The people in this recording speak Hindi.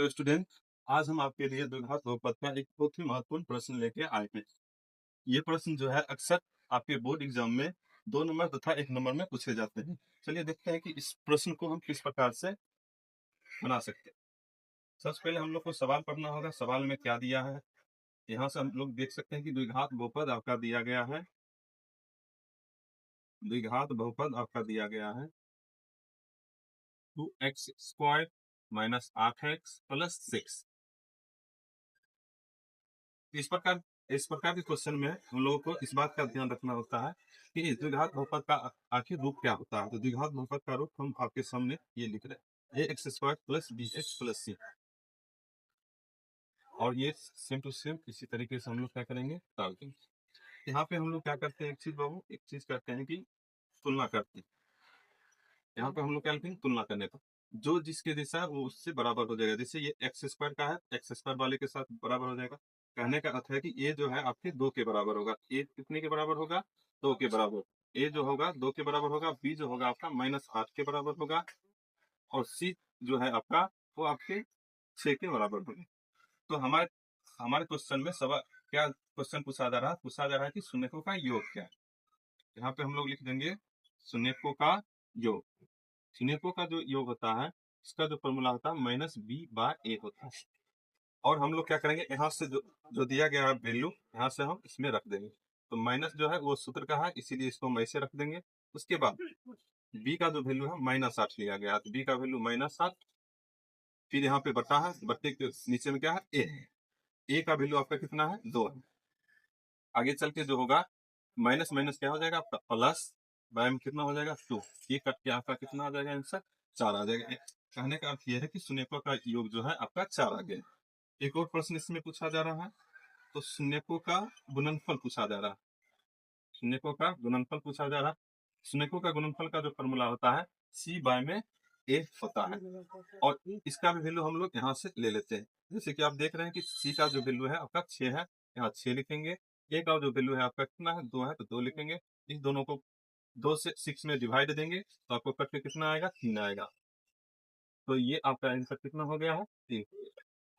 तो स्टूडेंट, आज हम आपके लिए द्विघात बहुपद का एक बहुत ही महत्वपूर्ण प्रश्न लेके आए हैं। ये प्रश्न जो है अक्सर आपके बोर्ड एग्जाम में 2 नंबर तथा 1 नंबर में पूछे जाते हैं। चलिए देखते हैं कि इस प्रश्न को हम किस प्रकार से बना सकते हैं। सबसे पहले हम लोग को सवाल पढ़ना होगा, सवाल में क्या दिया है। यहाँ से हम लोग देख सकते हैं कि द्विघात बहुपद आपका दिया गया है। द्विघात बहुपद आपका दिया गया है 2x² - 8x + 6। इस प्रकार के क्वेश्चन में हम लोगों को इस बात का ध्यान रखना होता है कि इस द्विघात बहुपद का आखिर रूप क्या होता है। तो द्विघात बहुपद का रूप हम आपके सामने ये लिख रहे हैं, ax² + bx + c। और ये सेम टू सेम इसी तरीके से हम लोग क्या करेंगे, डाल देंगे। यहाँ पे हम लोग क्या करते हैं, एक चीज करते हैं कि तुलना करते हैं। यहाँ पे हम लोग क्या लिखेंगे, तुलना करने पर जो जिसके जैसा है वो उससे बराबर हो जाएगा। जैसे ये x² का है, x² वाले के साथ बराबर हो जाएगा। कहने का अर्थ है कि ये जो है आपके 2 के बराबर होगा। ए कितने के बराबर होगा, 2 के बराबर। ए जो होगा 2 के बराबर होगा, बी जो होगा आपका -8 के बराबर होगा, और सी जो है आपका वो आपके 6 के बराबर होगा। तो हमारे हमारे क्वेश्चन में सवाल क्या क्वेश्चन पूछा जा रहा है कि शून्यकों का योग क्या है। यहाँ पे हम लोग लिख देंगे शून्यकों का योग। शून्यकों का जो योग होता है, इसका जो फॉर्मूला होता है -b/a होता है। और हम लोग क्या करेंगे, यहाँ से जो जो दिया गया है वैल्यू, यहाँ से हम इसमें रख देंगे। तो माइनस जो है वो सूत्र का है, इसीलिए इसको हम ऐसे रख देंगे। उसके बाद b का जो वैल्यू है -8 लिया गया, तो b का वैल्यू -8। फिर यहाँ पे बटा है, बट्टे के नीचे में क्या है, a है। a का वैल्यू आपका कितना है, 2 है। आगे चल के जो होगा माइनस माइनस क्या हो जाएगा आपका प्लस, बाय में कितना हो जाएगा 2। ये कट के आपका कितना आ जाएगा, आंसर 4 आ जाएगा। कहने का अर्थ यह है कि शून्यकों का योग जो है आपका 4 आ गया। एक और प्रश्न इसमें पूछा जा रहा है, तो शून्यकों का गुणनफल पूछा जा रहा है। शून्यकों का गुणनफल पूछा जा रहा है। शून्यकों का गुणनफल का जो फॉर्मूला होता है c/a होता है। और इसका भी वैल्यू हम लोग यहाँ से ले लेते हैं। जैसे कि आप देख रहे हैं कि c का जो वैल्यू है आपका 6 है, यहाँ 6 लिखेंगे। a का जो वैल्यू है आपका कितना है, 2 है, तो 2 लिखेंगे। इस दोनों को 2 से 6 में डिवाइड देंगे तो आपको कट के कितना आएगा, 3 आएगा। तो ये आपका आंसर कितना हो गया है, 3।